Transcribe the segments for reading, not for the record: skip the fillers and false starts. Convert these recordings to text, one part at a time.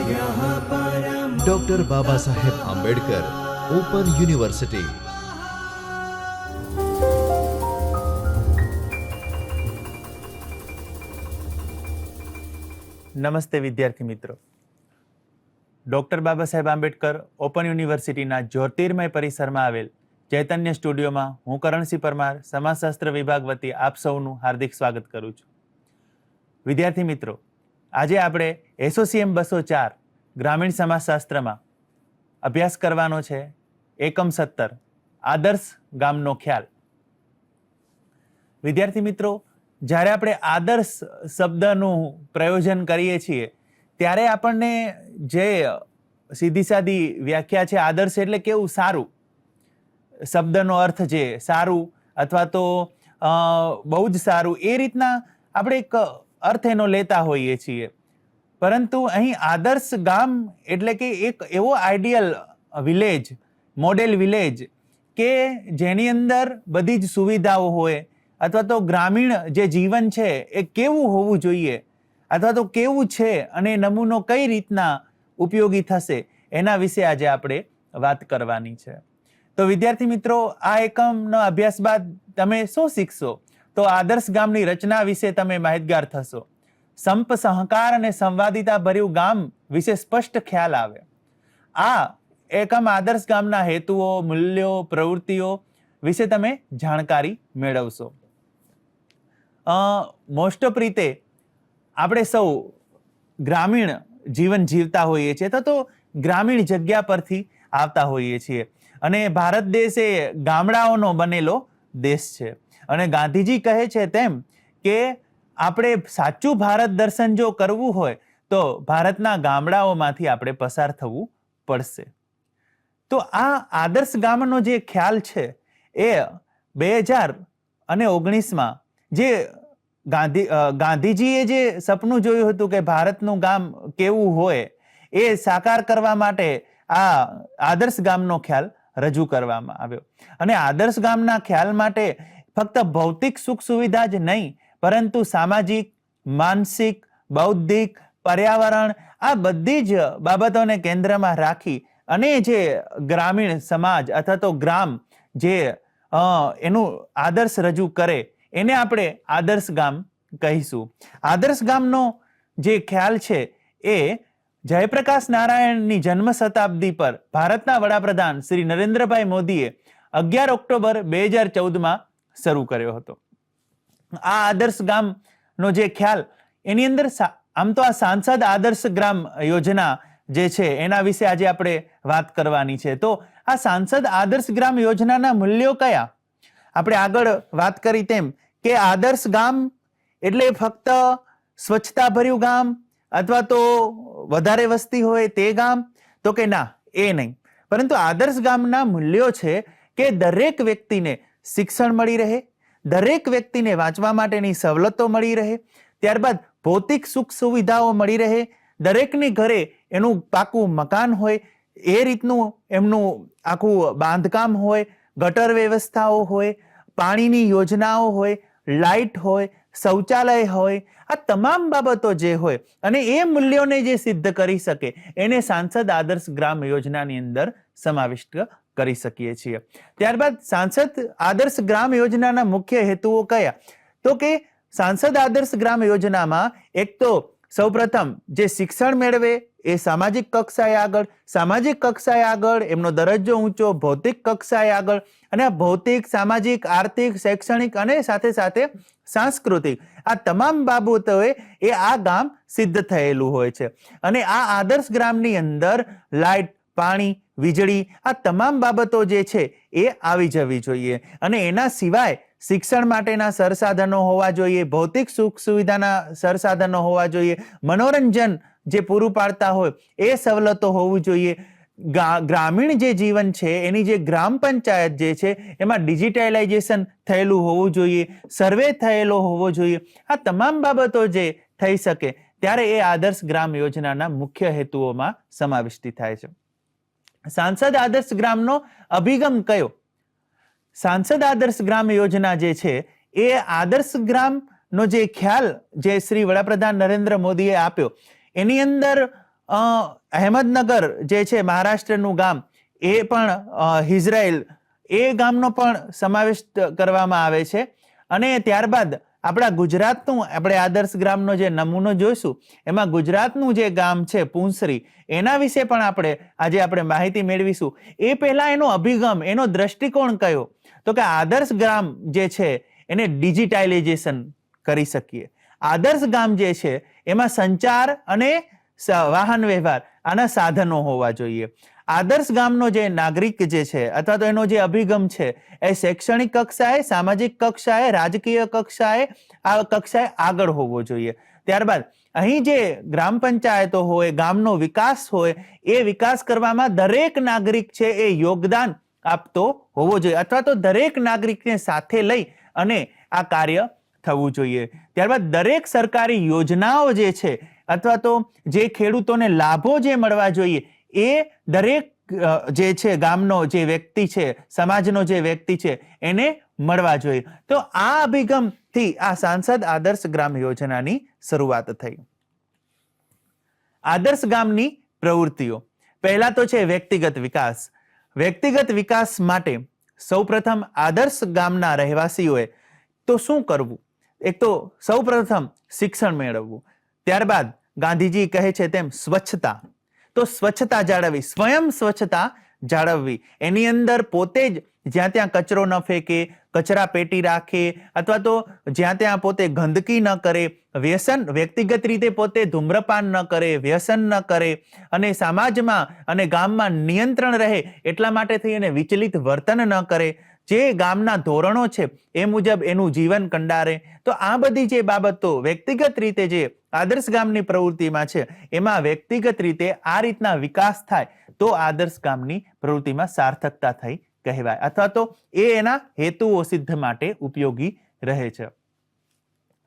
Doctor Baba Saheb Ambedkar open university. નમસ્તે વિદ્યાર્થી મિત્રો. ડૉક્ટર બાબા સાહેબ આંબેડકર ઓપન યુનિવર્સિટીના જ્યોતિર્મય પરિસરમાં આવેલ ચૈતન્ય સ્ટુડિયોમાં હું કરણસિંહ પરમાર સમાજશાસ્ત્ર વિભાગ વતી આપ સૌનું હાર્દિક સ્વાગત કરું છું. વિદ્યાર્થી મિત્રો, આજે આપણે એસોસિએમ 204 ગ્રામીણ સમાજશાસ્ત્રમાં અભ્યાસ કરવાનો છે એકમ 17 આદર્શ ગામનો ખ્યાલ. વિદ્યાર્થી મિત્રો, જ્યારે આપણે આદર્શ શબ્દનું પ્રયોજન કરીએ છીએ ત્યારે આપણને જે સીધી સાદી વ્યાખ્યા છે, આદર્શ એટલે કેવું, સારું. શબ્દનો અર્થ છે સારું અથવા તો બહુ જ સારું, એ રીતના આપણે એક અર્થ એનો લેતા હોઈએ છીએ. પરંતુ અહીં આદર્શ ગામ એટલે કે એક એવો આઈડિયલ વિલેજ, મોડેલ વિલેજ કે જેની અંદર બધી જ સુવિધાઓ હોય, અથવા તો ગ્રામીણ જે જીવન છે એ કેવું હોવું જોઈએ, અથવા તો કેવું છે અને નમૂનો કઈ રીતના ઉપયોગી થશે, એના વિશે આજે આપણે વાત કરવાની છે. તો વિદ્યાર્થી મિત્રો, આ એકમનો અભ્યાસ બાદ તમે શું શીખશો? તો આદર્શ ગામની રચના વિશે તમે માહિતગાર થશો. સંપ, સહકાર અને સંવાદિતા ભર્યું ગામ વિશે સ્પષ્ટ ખ્યાલ આવે. આ એકમ આદર્શ ગામના હેતુઓ, મૂલ્યો, પ્રવૃત્તિઓ વિશે તમે જાણકારી મેળવશો. મોસ્ટ ઓફ રીતે આપણે સૌ ગ્રામીણ જીવન જીવતા હોઈએ છીએ, તો ગ્રામીણ જગ્યા પરથી આવતા હોઈએ છીએ. અને ભારત દેશ એ ગામડાઓનો બનેલો દેશ છે. અને ગાંધીજી કહે છે તેમ કે આપણે સાચું ભારત દર્શન જો કરવું હોય તો ભારતના ગામડાઓમાંથી આપણે પસાર થવું પડશે. તો આ આદર્શ ગામનો જે ખ્યાલ છે એ 2019માં જે ગાંધીજીએ જે સપનું જોયું હતું કે ભારતનું ગામ કેવું હોય, એ સાકાર કરવા માટે આ આદર્શ ગામનો ખ્યાલ રજૂ કરવામાં આવ્યો. અને આદર્શ ગામના ખ્યાલ માટે ફક્ત ભૌતિક સુખ સુવિધા જ નહીં, પરંતુ સામાજિક, માનસિક, બૌદ્ધિક, પર્યાવરણ, આ બધી જ બાબતોને કેન્દ્રમાં રાખી અને જે ગ્રામીણ સમાજ અથવા તો ગ્રામ જે એનું આદર્શ રજૂ કરે એને આપણે આદર્શ ગામ કહીશું. આદર્શ ગામનો જે ખ્યાલ છે એ જયપ્રકાશ નારાયણની જન્મ શતાબ્દી પર ભારતના વડાપ્રધાન શ્રી નરેન્દ્રભાઈ મોદીએ 11 ઓક્ટોબર 2014માં શરૂ કર્યો હતો. આ આદર્શ ગામનો જે ખ્યાલ, એની અંદર આમ તો આ સાંસદ આદર્શ ગ્રામ યોજના જે છે એના વિશે આજે આપણે વાત કરવાની છે. તો આ સાંસદ આદર્શ ગ્રામ યોજનાના મૂલ્યો કયા? આપણે આગળ વાત કરી તેમ કે આદર્શ ગામ એટલે ફક્ત સ્વચ્છતા ભર્યું ગામ અથવા તો વધારે વસ્તી હોય તે ગામ, તો કે ના, એ નહીં. પરંતુ આદર્શ ગામના મૂલ્યો છે કે દરેક વ્યક્તિને શિક્ષણ મળી રહે, દરેક વ્યક્તિને વાંચવા માટેની સવલતો મળી રહે, ત્યારબાદ ભૌતિક સુખ સુવિધાઓ મળી રહે, દરેકની ઘરે એનું પાકું મકાન હોય, એ રીતનું એમનું આખું બાંધકામ હોય, ગટર વ્યવસ્થાઓ હોય, પાણીની યોજનાઓ હોય, લાઇટ હોય, શૌચાલય હોય, આ તમામ બાબતો જે હોય અને એ મૂલ્યોને જે સિદ્ધ કરી શકે એને સાંસદ આદર્શ ગ્રામ યોજનાની અંદર સમાવિષ્ટ કરી શકીએ છીએ. ત્યારબાદ સાંસદ આદર્શ ગ્રામ યોજનાના મુખ્ય હેતુઓ કયા? તો કે સાંસદ આદર્શ ગ્રામ યોજનામાં એક તો સૌપ્રથમ જે શિક્ષણ મેળવે એ સામાજિક કક્ષાએ આગળ, એમનો દરજ્જો ઊંચો, ભૌતિક કક્ષાએ આગળ, અને આ ભૌતિક, સામાજિક, આર્થિક, શૈક્ષણિક અને સાથે સાથે સાંસ્કૃતિક, આ તમામ બાબતોએ એ આ ગામ સિદ્ધ થયેલું હોય છે. અને આ આદર્શ ગ્રામની અંદર લાઇટ, પાણી, વીજળી, આ તમામ બાબતો જે છે એ આવી જવી જોઈએ. અને એના સિવાય શિક્ષણ માટેના સરસાધનો હોવા જોઈએ, ભૌતિક સુખ સુવિધાના સરસાધનો હોવા જોઈએ, મનોરંજન જે પૂરું પાડતા હોય એ સવલતો હોવું જોઈએ. ગ્રામીણ જે જીવન છે એની જે ગ્રામ પંચાયત જે છે એમાં ડિજિટાઇલાઇઝેશન થયેલું હોવું જોઈએ, સર્વે થયેલો હોવો જોઈએ. આ તમામ બાબતો જે થઈ શકે ત્યારે એ આદર્શ ગ્રામ યોજનાના મુખ્ય હેતુઓમાં સમાવિષ્ટ થાય છે. સાંસદ આદર્શ ગ્રામનો અભિગમ કયો? સાંસદ આદર્શ ગ્રામ યોજના જે છે એ આદર્શ ગ્રામનો જે ખ્યાલ જે શ્રી વડાપ્રધાન નરેન્દ્ર મોદીએ આપ્યો એની અંદર અહેમદનગર જે છે મહારાષ્ટ્રનું ગામ, એ પણ ઇઝરાયલ, એ ગામનો પણ સમાવેશ કરવામાં આવે છે. અને ત્યારબાદ આપણા ગુજરાતનું આપણે આદર્શ ગ્રામનો જે નમૂનો જોઈશું, એમાં ગુજરાતનું જે ગામ છે પુંસરી, એના વિશે પણ આપણે માહિતી મેળવીશું. એ પહેલા એનો અભિગમ, એનો દ્રષ્ટિકોણ કયો, તો કે આદર્શ ગ્રામ જે છે એને ડિજિટાઇલાઇઝેશન કરી શકીએ. આદર્શ ગામ જે છે એમાં સંચાર અને વાહન વ્યવહાર આના સાધનો હોવા જોઈએ. આદર્શ ગામનો જે નાગરિક જે છે અથવા તો એનો જે અભિગમ છે એ શૈક્ષણિક કક્ષાએ, સામાજિક કક્ષાએ, રાજકીય કક્ષાએ, આ કક્ષાએ આગળ હોવો જોઈએ. ત્યારબાદ અહીં જે ગ્રામ પંચાયતો હોય, ગામનો વિકાસ હોય, એ વિકાસ કરવામાં દરેક નાગરિક છે એ યોગદાન આપતો હોવો જોઈએ, અથવા તો દરેક નાગરિકને સાથે લઈ અને આ કાર્ય થવું જોઈએ. ત્યારબાદ દરેક સરકારી યોજનાઓ જે છે અથવા તો જે ખેડૂતોને લાભો જે મળવા જોઈએ, એ દરેક જે છે ગામનો જે વ્યક્તિ છે, સમાજનો જે વ્યક્તિ છે, એને મળવા જોઈએ. તો આ અભિગમથી આ સાંસદ આદર્શ ગ્રામ યોજનાની શરૂઆત થઈ. આદર્શ ગામની પ્રવૃત્તિઓ, પહેલા તો છે વ્યક્તિગત વિકાસ. વ્યક્તિગત વિકાસ માટે સૌપ્રથમ આદર્શ ગામના રહેવાસીઓએ તો શું કરવું? એક તો સૌપ્રથમ શિક્ષણ મેળવવું. ત્યારબાદ ગાંધીજી કહે છે તેમ સ્વચ્છતા, તો સ્વચ્છતા જાળવવી, સ્વયં સ્વચ્છતા જાળવવી. એની અંદર પોતે જ જ્યાં ત્યાં કચરો ન ફેંકે, કચરા પેટી રાખે, અથવા તો જ્યાં ત્યાં પોતે ગંદકી ન કરે, વ્યક્તિગત રીતે પોતે ધૂમ્રપાન ન કરે, વ્યસન ન કરે, અને સમાજમાં અને ગામમાં નિયંત્રણ રહે એટલા માટે થઈ અને વિચલિત વર્તન ન કરે, જે ગામના ધોરણો છે એ મુજબ એનું જીવન કંડારે. તો આ બધી જે બાબતો વ્યક્તિગત રીતે જે આદર્શ ગામની પ્રવૃત્તિમાં છે, એમાં વ્યક્તિગત રીતે આ રીતના વિકાસ થાય તો આદર્શ ગામની પ્રવૃત્તિમાં સાર્થકતા થઈ કહેવાય, અથવા તો એ એના હેતુઓ સિદ્ધ માટે ઉપયોગી રહે છે.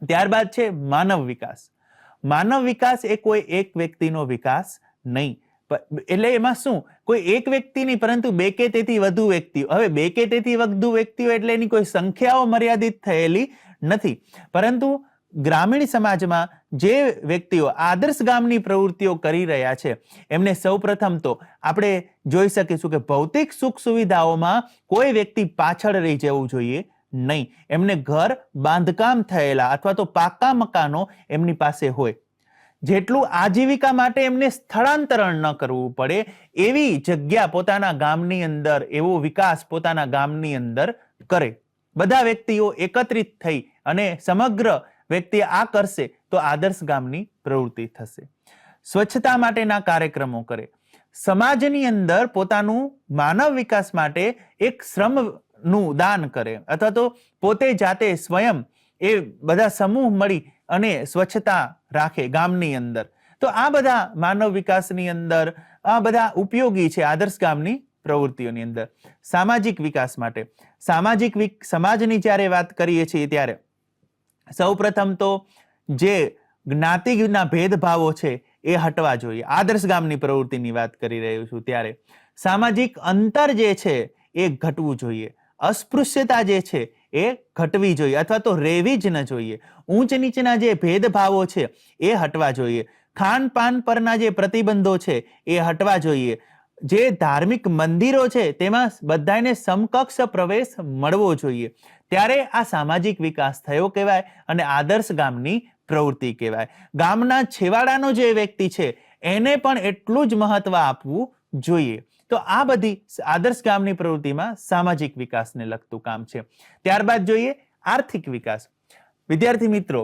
ત્યારબાદ છે માનવ વિકાસ. માનવ વિકાસ એ કોઈ એક વ્યક્તિનો વિકાસ નહીં, એટલે એમાં શું, કોઈ એક વ્યક્તિ નહીં, પરંતુ બે કે તેથી વધુ વ્યક્તિઓ. હવે બે કે તેથી વધુ વ્યક્તિઓ એટલે એની કોઈ સંખ્યાઓ મર્યાદિત થયેલી નથી, પરંતુ ગ્રામીણ સમાજમાં જે વ્યક્તિઓ આદર્શ ગામની પ્રવૃત્તિઓ કરી રહ્યા છે, એમને સૌપ્રથમ તો આપણે જોઈ શકીશું કે ભૌતિક સુખ સુવિધાઓમાં કોઈ વ્યક્તિ પાછળ રહી જવું જોઈએ નહીં. એમને ઘર બાંધકામ થયેલા અથવા તો પાકા મકાનો એમની પાસે હોય, જેટલું આજીવિકા માટે એમને સ્થળાંતરણ ન કરવું પડે એવી જગ્યા પોતાના ગામની અંદર, એવો વિકાસ પોતાના ગામની અંદર કરે. બધા વ્યક્તિઓ એકત્રિત થઈ અને સમગ્ર વ્યક્તિ આ કરશે તો આદર્શ ગામની પ્રવૃત્તિ થશે. સ્વચ્છતા માટેના કાર્યક્રમો કરે, સમાજની અંદર પોતાનું માનવ વિકાસ માટે એક શ્રમનું દાન કરે, અથવા તો પોતે જાતે સ્વયં એ બધા સમૂહ મળી અને સ્વચ્છતા રાખે ગામની અંદર. તો આ બધા માનવ વિકાસની અંદર આ બધા ઉપયોગી છે આદર્શ ગામની પ્રવૃત્તિઓની અંદર. સામાજિક વિકાસ માટે, સમાજની જ્યારે વાત કરીએ છીએ ત્યારે સૌપ્રથમ તો જે જ્ઞાતિના ભેદભાવો છે એ હટવા જોઈએ. આદર્શ ગામની પ્રવૃત્તિની વાત કરી રહ્યો છું ત્યારે સામાજિક અંતર જે છે એ ઘટવું જોઈએ, અસ્પૃશ્યતા જે છે એ ઘટવી જોઈએ અથવા તો રહેવી જ ન જોઈએ. ઊંચ નીચના જે ભેદભાવો છે એ હટવા જોઈએ. ખાનપાન પરના જે પ્રતિબંધો છે એ હટવા જોઈએ. જે ધાર્મિક મંદિરો છે તેમાં બધાને સમકક્ષ પ્રવેશ મળવો જોઈએ. ત્યારે આ સામાજિક વિકાસ થયો કહેવાય અને આદર્શ ગામની પ્રવૃત્તિ કહેવાય. ગામના છેવાડાનો જે વ્યક્તિ છે એને પણ એટલું જ મહત્વ આપવું જોઈએ. તો આ બધી આદર્શ ગામની પ્રવૃત્તિમાં સામાજિક વિકાસને લગતું કામ છે. ત્યારબાદ જોઈએ આર્થિક વિકાસ. વિદ્યાર્થી મિત્રો,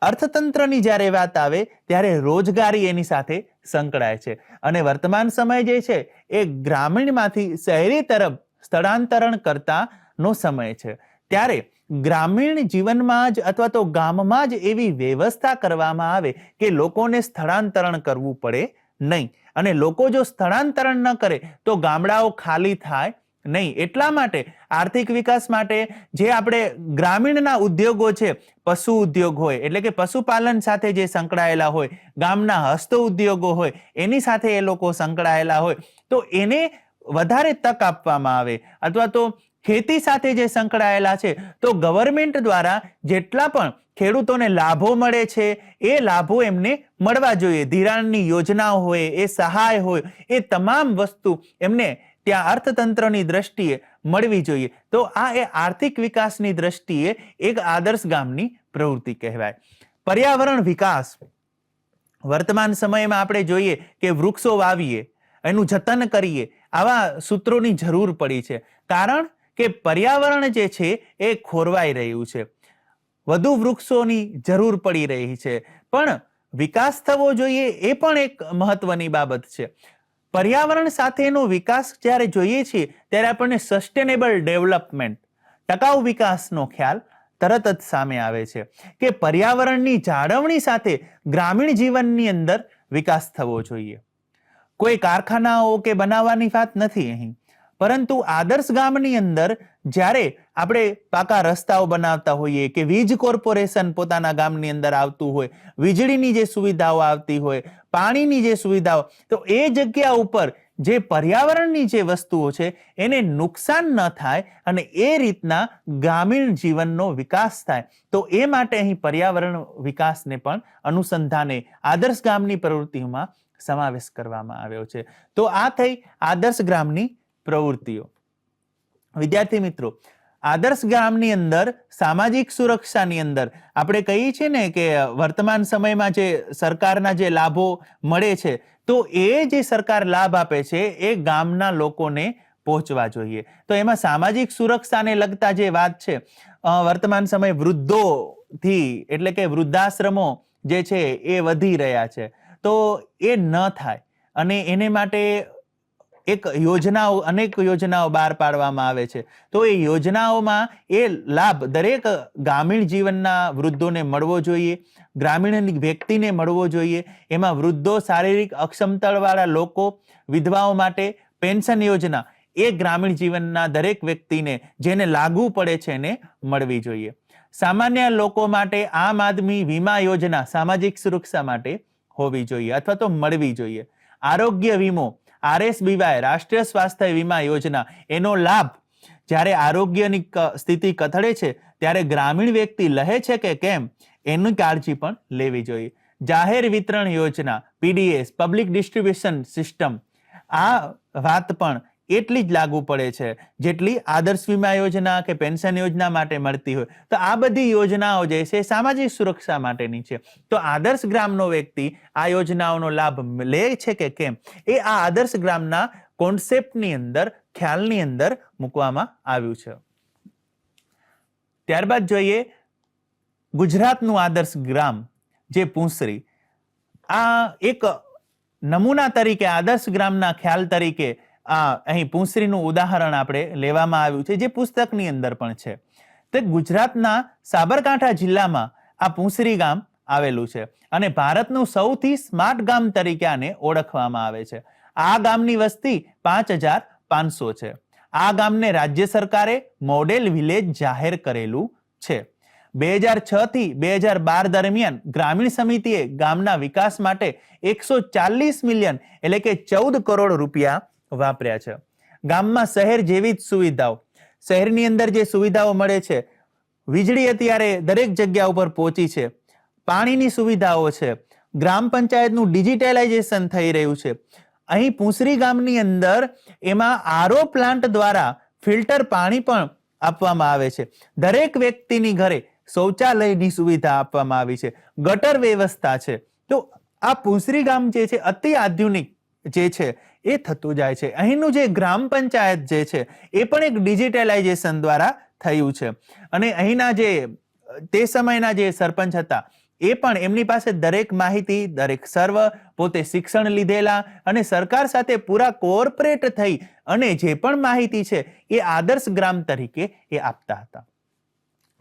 અર્થતંત્રની જ્યારે વાત આવે ત્યારે રોજગારી એની સાથે સંકળાય છે અને વર્તમાન સમય જે છે એ ગ્રામીણમાંથી શહેરી તરફ સ્થળાંતરણ કરતાનો સમય છે. ત્યારે ગ્રામીણ જીવનમાં જ અથવા તો ગામમાં જ એવી વ્યવસ્થા કરવામાં આવે કે લોકોને સ્થળાંતરણ કરવું પડે નહીં. અને લોકો જો સ્થળાંતરણ ન કરે તો ગામડાઓ ખાલી થાય નહીં. એટલા માટે આર્થિક વિકાસ માટે જે આપણે ગ્રામીણના ઉદ્યોગો છે, પશુ ઉદ્યોગ હોય એટલે કે પશુપાલન સાથે જે સંકળાયેલા હોય, ગામના હસ્ત ઉદ્યોગો હોય એની સાથે એ લોકો સંકળાયેલા હોય, તો એને વધારે તક આપવામાં આવે અથવા તો ખેતી સાથે જે સંકળાયેલા છે તો ગવર્મેન્ટ દ્વારા જેટલા પણ ખેડૂતોને લાભો મળે છે એ લાભો એમને મળવા જોઈએ. ધિરાણની યોજનાઓ હોય, એ સહાય હોય, એ તમામ વસ્તુ એમને ત્યાં અર્થતંત્રની દ્રષ્ટિએ મળવી જોઈએ. તો આ એ આર્થિક વિકાસની દ્રષ્ટિએ એક આદર્શ ગામની પ્રવૃત્તિ કહેવાય. પર્યાવરણ વિકાસ, વર્તમાન સમયમાં આપણે જોઈએ કે વૃક્ષો વાવીએ, એનું જતન કરીએ, આવા સૂત્રોની જરૂર પડી છે. કારણ કે પર્યાવરણ જે છે એ ખોરવાઈ રહ્યું છે, વધુ વૃક્ષોની જરૂર પડી રહી છે. પણ વિકાસ થવો જોઈએ એ પણ એક મહત્વની બાબત છે. પર્યાવરણ સાથેનો વિકાસ જ્યારે જોઈએ છીએ ત્યારે આપણને સસ્ટેનેબલ ડેવલપમેન્ટ, ટકાઉ વિકાસનો ખ્યાલ તરત જ સામે આવે છે કે પર્યાવરણની જાળવણી સાથે ગ્રામીણ જીવનની અંદર વિકાસ થવો જોઈએ. કોઈ કારખાનાઓ કે બનાવવાની વાત નથી અહીં, પરંતુ આદર્શ ગામની અંદર જ્યારે આપણે પાકા રસ્તાઓ બનાવતા હોઈએ કે વીજ કોર્પોરેશન પોતાના ગામની અંદર આવતું હોય, વીજળીની જે સુવિધાઓ આવતી હોય, પાણીની જે સુવિધાઓ, તો એ જગ્યા ઉપર જે પર્યાવરણની જે વસ્તુઓ છે એને નુકસાન ન થાય અને એ રીતના ગ્રામીણ જીવનનો વિકાસ થાય. તો એ માટે અહીં પર્યાવરણ વિકાસને પણ અનુસંધાને આદર્શ ગામની પ્રવૃત્તિઓમાં સમાવેશ કરવામાં આવ્યો છે. તો આ થઈ આદર્શ ગ્રામની પ્રવૃત્તિઓ. વિદ્યાર્થી મિત્રો, આદર્શ ગ્રામની અંદર સામાજિક સુરક્ષાની અંદર આપણે કહીએ છીએ ને કે વર્તમાન સમયમાં જે સરકારના જે લાભો મળે છે તો એ જે સરકાર લાભ આપે છે એ ગામના લોકોને પહોંચવા જોઈએ. તો એમાં સામાજિક સુરક્ષાને લગતા જે વાત છે, વર્તમાન સમય વૃદ્ધોથી એટલે કે વૃદ્ધાશ્રમો જે છે એ વધી રહ્યા છે, તો એ ન થાય અને એને માટે એક યોજનાઓ, અનેક યોજનાઓ બહાર પાડવામાં આવે છે. તો એ યોજનાઓમાં એ લાભ દરેક ગ્રામીણ જીવનના વૃદ્ધોને મળવો જોઈએ, ગ્રામીણ વ્યક્તિને મળવો જોઈએ. એમાં વૃદ્ધો, શારીરિક અક્ષમતાવાળા લોકો, વિધવાઓ માટે પેન્શન યોજના એ ગ્રામીણ જીવનના દરેક વ્યક્તિને જેને લાગુ પડે છે એને મળવી જોઈએ. સામાન્ય લોકો માટે આમ આદમી વીમા યોજના સામાજિક સુરક્ષા માટે હોવી જોઈએ અથવા તો મળવી જોઈએ. આરોગ્ય વીમો, RSBY રાષ્ટ્રીય સ્વાસ્થ્ય વીમા યોજના, એનો લાભ જ્યારે આરોગ્યની સ્થિતિ કથળે છે ત્યારે ગ્રામીણ વ્યક્તિ લહે છે કે કેમ એની કાળજી પણ લેવી જોઈએ. જાહેર વિતરણ યોજના PDS, પબ્લિક ડિસ્ટ્રીબ્યુશન સિસ્ટમ, આ વાત પણ એટલી જ લાગુ પડે છે જેટલી આદર્શ વીમા યોજના કે પેન્શન યોજના માટે મળતી હોય. તો આ બધી યોજનાઓ જે છે સામાજિક સુરક્ષા માટેની છે. તો આદર્શ ગ્રામનો વ્યક્તિ આ યોજનાઓનો લાભ લે છે કે કેમ એ આ આદર્શ ગ્રામના કોન્સેપ્ટની અંદર, ખ્યાલની અંદર મૂકવામાં આવ્યું છે. ત્યારબાદ જોઈએ ગુજરાતનું આદર્શ ગ્રામ જે પુંસરી. આ એક નમૂના તરીકે, આદર્શ ગ્રામના ખ્યાલ તરીકે અહીં પુંસરીનું ઉદાહરણ આપણે લેવામાં આવ્યું છે, જે પુસ્તકની અંદર પણ છે. તે ગુજરાતના સાબરકાંઠા જિલ્લામાં આ પુંસરી ગામ આવેલું છે અને ભારતનું સૌથી સ્માર્ટ ગામ તરીકે આને ઓળખવામાં આવે છે. આ ગામની વસ્તી 5500 છે. આ ગામને રાજ્ય સરકારે મોડેલ વિલેજ જાહેર કરેલું છે. 2006 થી 2012 દરમિયાન ગ્રામીણ સમિતિએ ગામના વિકાસ માટે 140 મિલિયન એટલે કે 14 કરોડ રૂપિયા વાપર્યા છે. ગામમાં શહેર જેવી જ સુવિધાઓ, શહેરની અંદર જે સુવિધાઓ મળે છે, વીજળી અત્યારે દરેક જગ્યા ઉપર પહોંચી છે, પાણીની સુવિધાઓ છે, ગ્રામ પંચાયતનું ડિજિટલાઇઝેશન થઈ રહ્યું છે. અહીં પુંસરી ગામની અંદર એમાં RO પ્લાન્ટ દ્વારા ફિલ્ટર પાણી પણ આપવામાં આવે છે. દરેક વ્યક્તિની ઘરે શૌચાલયની સુવિધા આપવામાં આવી છે, ગટર વ્યવસ્થા છે. તો આ પુંસરી ગામ જે છે અતિ આધુનિક જે છે એ થતું જાય છે. અહીંનું જે ગ્રામ પંચાયત જે છે એ પણ એક ડિજિટલાઇઝેશન દ્વારા થયું છે અને અહીંના જે તે સમયના જે સરપંચ હતા એ પણ એમની પાસે દરેક માહિતી, દરેક સર્વ, પોતે શિક્ષણ લીધેલા અને સરકાર સાથે પૂરા કોઓપરેટ થઈ અને જે પણ માહિતી છે એ આદર્શ ગ્રામ તરીકે એ આપતા હતા.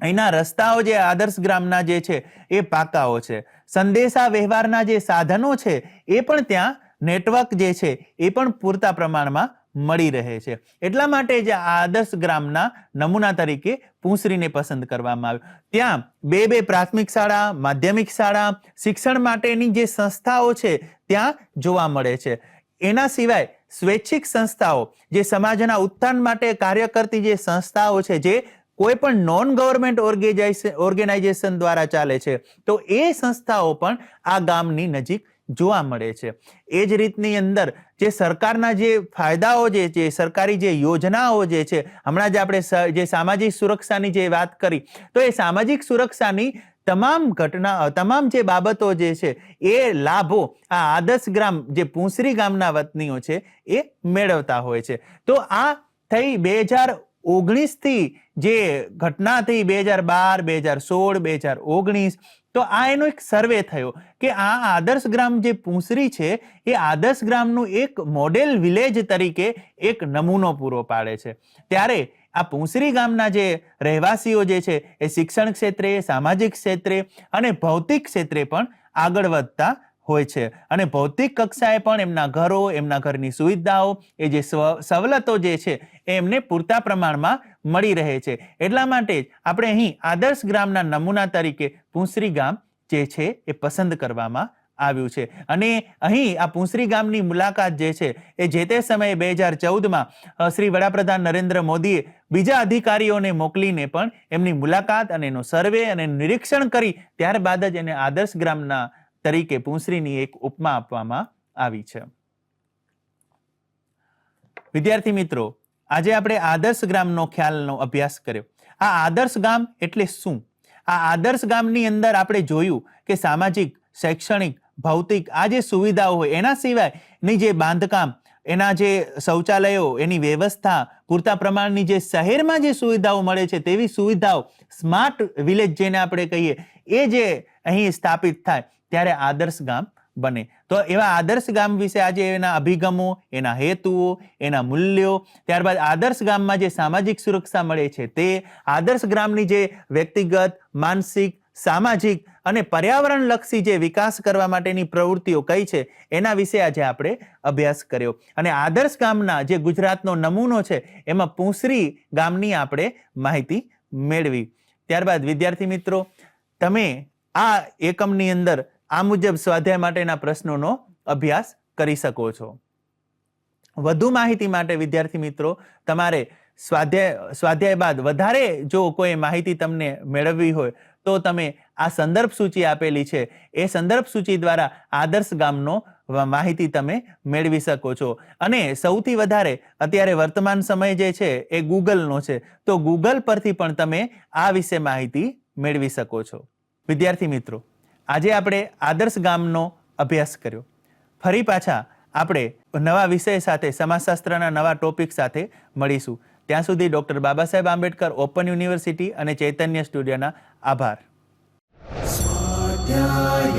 અહીંના રસ્તાઓ જે આદર્શ ગ્રામના જે છે એ પાકાઓ છે. સંદેશા વ્યવહારના જે સાધનો છે એ પણ ત્યાં નેટવર્ક જે છે એ પણ પૂરતા પ્રમાણમાં મળી રહે છે. એટલા માટે જ આ આદર્શ ગ્રામના નમૂના તરીકે પુંસરીને પસંદ કરવામાં આવ્યું. ત્યાં 2 પ્રાથમિક શાળા, માધ્યમિક શાળા, શિક્ષણ માટેની જે સંસ્થાઓ છે ત્યાં જોવા મળે છે. એના સિવાય સ્વૈચ્છિક સંસ્થાઓ, જે સમાજના ઉત્થાન માટે કાર્ય કરતી જે સંસ્થાઓ છે, જે કોઈ પણ નોન ગવર્મેન્ટ ઓર્ગેનાઇઝેશન દ્વારા ચાલે છે, તો એ સંસ્થાઓ પણ આ ગામની નજીક જોવા મળે છે. એ જ રીતની અંદર જે સરકારના જે ફાયદાઓ જે છે, સરકારી જે યોજનાઓ જે છે, હમણાં જ આપણે જે સામાજિક સુરક્ષાની જે વાત કરી, તો એ સામાજિક સુરક્ષાની તમામ જે બાબતો જે છે એ લાભો આ આદર્શ ગ્રામ જે પુંસરી ગામના વતનીઓ છે એ મેળવતા હોય છે. તો આ થઈ 2019 થી જે ઘટના થઈ 2012, 2016, 2019, તો આ એનો એક સર્વે થયો કે આ આદર્શ ગ્રામ જે પુંસરી છે એ આદર્શ ગ્રામનું એક મોડેલ વિલેજ તરીકે એક નમૂનો પૂરો પાડે છે. ત્યારે આ પુંસરી ગામના જે રહેવાસીઓ જે છે એ શિક્ષણ ક્ષેત્રે, સામાજિક ક્ષેત્રે અને ભૌતિક ક્ષેત્રે પણ આગળ વધતા હોય છે. અને ભૌતિક કક્ષાએ પણ એમના ઘરો, એમના ઘરની સુવિધાઓ, એ જે સવલતો જે છે એ એમને પૂરતા પ્રમાણમાં મળી રહે છે. એટલા માટે જ આપણે અહીં આદર્શ ગ્રામના નમૂના તરીકે પુંસરી ગામ જે છે એ પસંદ કરવામાં આવ્યું છે. અને અહીં આ પુંસરી ગામની મુલાકાત જે છે એ જે તે સમયે 2014માં શ્રી વડાપ્રધાન નરેન્દ્ર મોદીએ બીજા અધિકારીઓને મોકલીને પણ એમની મુલાકાત અને એનો સર્વે અને નિરીક્ષણ કરી ત્યારબાદ જ એને આદર્શ ગ્રામના તરીકે પુંસરીની એક ઉપમા આપવામાં આવી છે. વિદ્યાર્થી મિત્રો, આજે આપણે આદર્શ ગ્રામનો ખ્યાલનો અભ્યાસ કર્યો. આ આદર્શ ગામ એટલે શું? આ આદર્શ ગામની અંદર આપણે જોયું કે સામાજિક, શૈક્ષણિક, ભૌતિક આ જે સુવિધાઓ હોય એના સિવાયની જે બાંધકામ, એના જે શૌચાલયો, એની વ્યવસ્થા, પૂરતા પ્રમાણની જે શહેરમાં જે સુવિધાઓ મળે છે તેવી સુવિધાઓ, સ્માર્ટ વિલેજ જેને આપણે કહીએ, એ જે અહીં સ્થાપિત થાય ત્યારે આદર્શ ગામ બને. તો એવા આદર્શ ગામ વિશે આજે એના અભિગમો, એના હેતુઓ, એના મૂલ્યો, ત્યારબાદ આદર્શ ગામમાં જે સામાજિક સુરક્ષા મળે છે તે, આદર્શ ગ્રામની જે વ્યક્તિગત, માનસિક, સામાજિક અને પર્યાવરણલક્ષી જે વિકાસ કરવા માટેની પ્રવૃત્તિઓ કઈ છે એના વિશે આજે આપણે અભ્યાસ કર્યો. અને આદર્શ ગામના જે ગુજરાતનો નમૂનો છે એમાં પુંસરી ગામની આપણે માહિતી મેળવી. ત્યારબાદ વિદ્યાર્થી મિત્રો, તમે આ એકમની અંદર આ મુજબ સ્વાધ્યાય માટેના પ્રશ્નોનો અભ્યાસ કરી શકો છો. વધુ માહિતી માટે વિદ્યાર્થી મિત્રો તમારે સ્વાધ્યાય બાદ વધારે જો કોઈ માહિતી તમને મેળવવી હોય તો તમે આ સંદર્ભ સૂચિ આપેલી છે એ સંદર્ભ સૂચિ દ્વારા આદર્શ ગામનો માહિતી તમે મેળવી શકો છો. અને સૌથી વધારે અત્યારે વર્તમાન સમય જે છે એ ગૂગલનો છે, તો ગૂગલ પરથી પણ તમે આ વિશે માહિતી મેળવી શકો છો. વિદ્યાર્થી મિત્રો, આજે આપણે આદર્શ ગામનો અભ્યાસ કર્યો. ફરી પાછા આપણે નવા વિષય સાથે, સમાજશાસ્ત્રના નવા ટોપિક સાથે મળીશું. ત્યાં સુધી doctor Baba Saheb Ambedkar open university અને ચૈતન્ય સ્ટુડિયોના આભાર. સ્વાધ્યાય